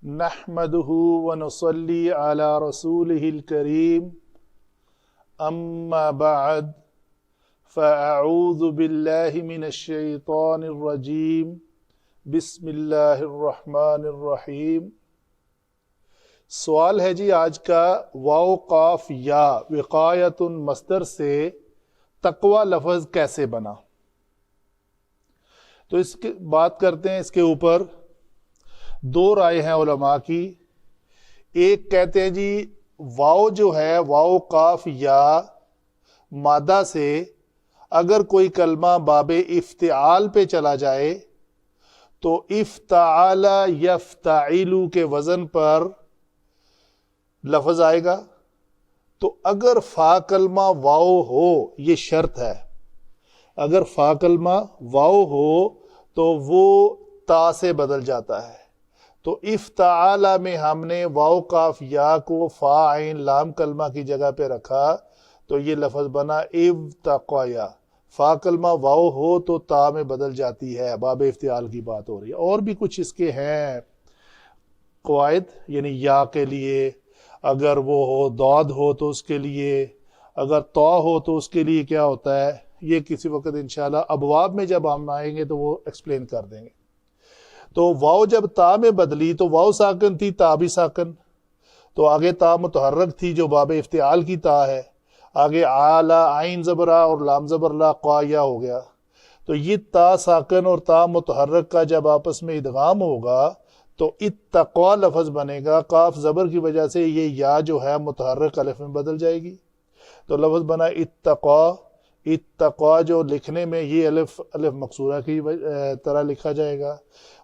नहमदुहु व नुसल्ली अला रसूलिहिल करीम अम्मा बअद फ़अऊज़ु बिल्लाहि मिनश शैतानिर रजीम बिस्मिल्लाहिर रहमानिर रहीम। सवाल है जी आज का, वाव काफ या विकायतुन मस्दर से तकवा लफ्ज़ कैसे बना। तो इसकी बात करते हैं। इसके ऊपर दो राय हैं उलमा की। एक कहते हैं जी वाव जो है, वाव काफ या मादा से अगर कोई कलमा बाबे इफ्तिआल पे चला जाए तो इफ्ताला यफ्ताइलू के वजन पर लफ्ज आएगा। तो अगर फा कलमा वाव हो, ये शर्त है, अगर फा कलमा वाव हो तो वो ता से बदल जाता है। तो इफ्ताला में हमने वाव काफ या को फा आइन लाम कलमा की जगह पे रखा तो ये लफ्ज बना इफ्तक़या। फा कलमा वाव हो तो ता में बदल जाती है, बाब इफ्तिआल की बात हो रही है। और भी कुछ इसके हैं क़वाइद, यानी या के लिए अगर वो हो, दौद हो तो उसके लिए, अगर तौ हो तो उसके लिए क्या होता है, ये किसी वक्त इंशाल्लाह अबवाब में जब हम आएंगे तो वो एक्सप्लेन कर देंगे। तो वाव जब ता में बदली तो वाव साकन थी, ता भी साकन, तो आगे ता मुतहर्रक थी जो बाब इफ्तिआल की ता है, आगे आला आइन ज़बरा और लाम ज़बर ला क़ाया हो गया। तो ये ता साकन और ता मुतहर्रक का जब आपस में इदगाम होगा तो इत्तक़वा लफ्ज़ बनेगा। काफ ज़बर की वजह से ये या जो है मुतहर्रक अलिफ में बदल जाएगी, तो लफ्ज़ बना इत्तक़वा। इत्तक़वा जो लिखने में ये अलिफ अलिफ मकसूरा की तरह लिखा जाएगा।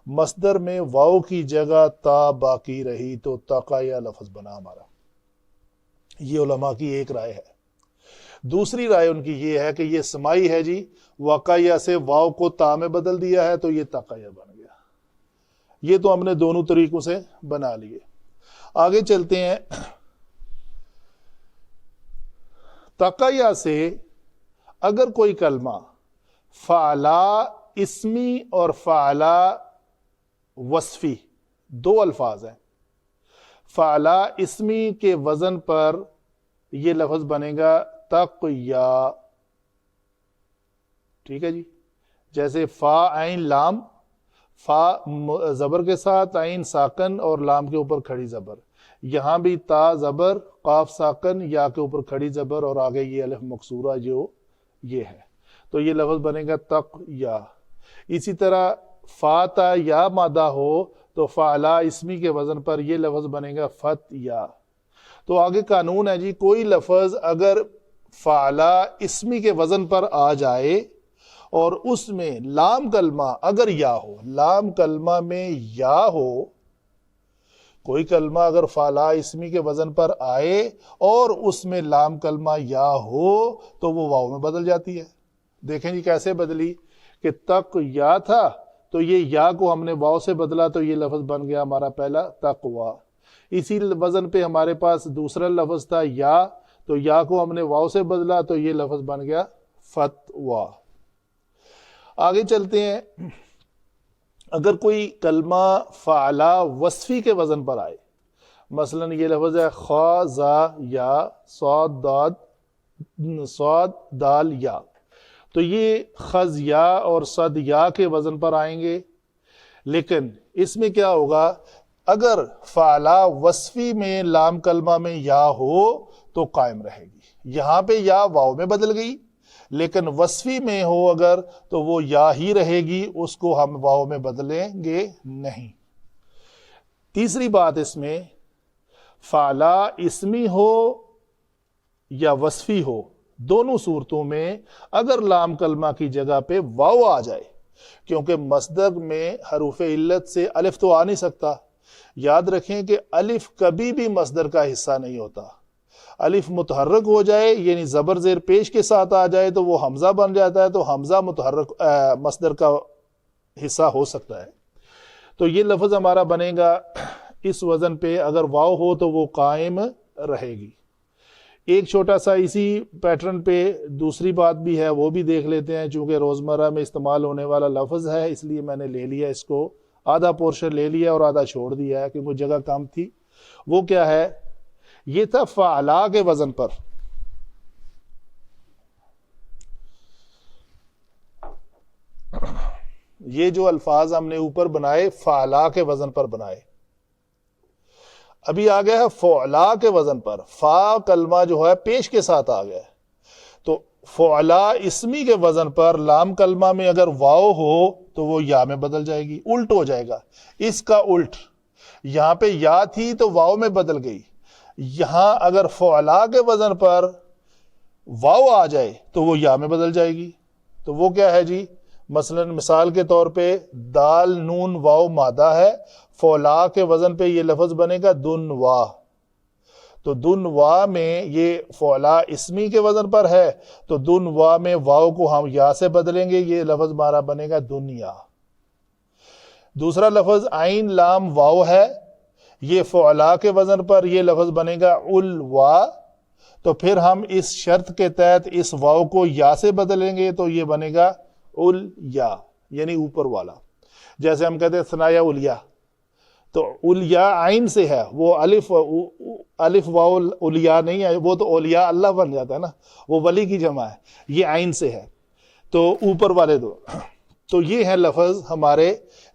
मस्दर में वाव की जगह ता बाकी रही तो तक़या लफ्ज़ बना हमारा। ये उलमा की एक राय है। दूसरी राय उनकी ये है कि ये समाई है जी, वाक़या से वाव को ता में बदल दिया है तो ये तक़या बन गया। ये तो हमने दोनों तरीकों से बना लिए। आगे चलते हैं। तक़या से अगर कोई कलमा फ़अला इस्मी और फ़अला वस्फी दो अल्फाज हैं, फ़अला इस्मी के वजन पर यह लफ्ज़ बनेगा तक़या। ठीक है जी। जैसे फ़ा आइन लाम, फ़ा ज़बर के साथ आइन साकन और लाम के ऊपर खड़ी ज़बर, यहां भी ता ज़बर काफ साकन या के ऊपर खड़ी ज़बर और आगे ये अलिफ मकसूरा जो ये है, तो ये लफ्ज़ बनेगा तक़या। इसी तरह फ़ा ता या मादा हो तो फ़अला इस्मी के वजन पर यह लफ्ज़ बनेगा फ़तया। तो आगे कानून है जी, कोई लफ्ज़ अगर फ़अला इस्मी के वजन पर आ जाए और उसमें लाम कलमा अगर या हो, लाम कलमा में या हो, कोई कलमा अगर फ़अला इस्मी के वजन पर आए और उसमें लाम कलमा या हो तो वो वाव में बदल जाती है। देखें जी कैसे बदली कि तक या था तो ये या को हमने वाव से बदला तो ये लफ्ज़ बन गया हमारा पहला तक़वा। इसी वजन पे हमारे पास दूसरा लफ्ज़ था या, तो या को हमने वाव से बदला तो ये लफ्ज़ बन गया फ़तवा। आगे चलते हैं। अगर कोई कलमा फ़अला वस्फी के वजन पर आए, मसलन ये लफ्ज़ है ख़ा ज़ा या सौद दाल या, तो ये खज़ या और सद या के वजन पर आएंगे। लेकिन इसमें क्या होगा, अगर फ़अला वस्फी में लाम कलमा में या हो तो कायम रहेगी। यहां पे या वाव में बदल गई, लेकिन वस्फी में हो अगर तो वो या ही रहेगी, उसको हम वाव में बदलेंगे नहीं। तीसरी बात इसमें, फ़अला इस्मी हो या वस्फी हो, दोनों सूरतों में अगर लाम कलमा की जगह पे वाव आ जाए, क्योंकि मस्दर में हरूफ इल्लत से अलिफ तो आ नहीं सकता। याद रखें कि अलिफ कभी भी मस्दर का हिस्सा नहीं होता। अलिफ मुतहर्रक हो जाए यानी ज़बर ज़ेर पेश के साथ आ जाए तो वो हमज़ा बन जाता है, तो हमज़ा मुतहर्रक मस्दर का हिस्सा हो सकता है। तो ये लफ्ज़ हमारा बनेगा इस वज़न पे, अगर वाव हो तो वो कायम रहेगी। एक छोटा सा इसी पैटर्न पे दूसरी बात भी है, वो भी देख लेते हैं। चूंकि रोज़मर्रा में इस्तेमाल होने वाला लफ्ज़ है इसलिए मैंने ले लिया इसको आधा पोर्शन ले लिया और आधा छोड़ दिया है क्योंकि जगह कम थी। वो क्या है, ये था फ़अला के वजन पर। ये जो अल्फाज हमने ऊपर बनाए फ़अला के वजन पर बनाए। अभी आ गया है फ़अला के वजन पर। फा कलमा जो है पेश के साथ आ गया है, तो फ़अला इसमी के वजन पर लाम कलमा में अगर वाव हो तो वो या में बदल जाएगी, उल्ट हो जाएगा। इसका उल्ट, यहां पे या थी तो वाव में बदल गई। यहां अगर फ़अला के वजन पर वाव आ जाए तो वो या में बदल जाएगी। तो वो क्या है जी, मसलन मिसाल के तौर पे दाल नून वाव मादा है, फ़अला के वजन पे ये लफ्ज बनेगा दुनवा। तो दुनवा में ये फ़अला इसमी के वजन पर है, तो दुनवा में वाव को हम या से बदलेंगे, ये लफ्ज हमारा बनेगा दुनिया। दूसरा लफ्ज आइन लाम वाव है, ये फ़अला के वजन पर ये लफ्ज बनेगा उलवा। तो फिर हम इस शर्त के तहत इस वाव को या से बदलेंगे, तो ये बनेगा उल या, यानी ऊपर वाला। जैसे हम कहते हैं सनाया उलिया, तो उलिया आइन से है, वो अलिफ वाव उलिया नहीं है, वो तो ओलिया अल्लाह बन जाता है ना, वो वली की जमा है। ये आइन से है, तो ऊपर वाले दो। तो ये है लफ्ज हमारे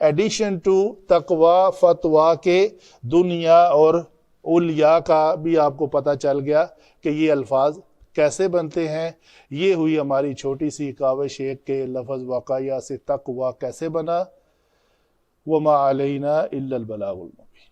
एडिशन टू तकवा फतवा के दुनिया और उलिया का भी आपको पता चल गया कि ये अल्फाज कैसे बनते हैं। ये हुई हमारी छोटी सी काविश एक के लफ्ज वाक़या से तकवा कैसे बना। वमा अलैना इल्लल बलागुल मुबीन।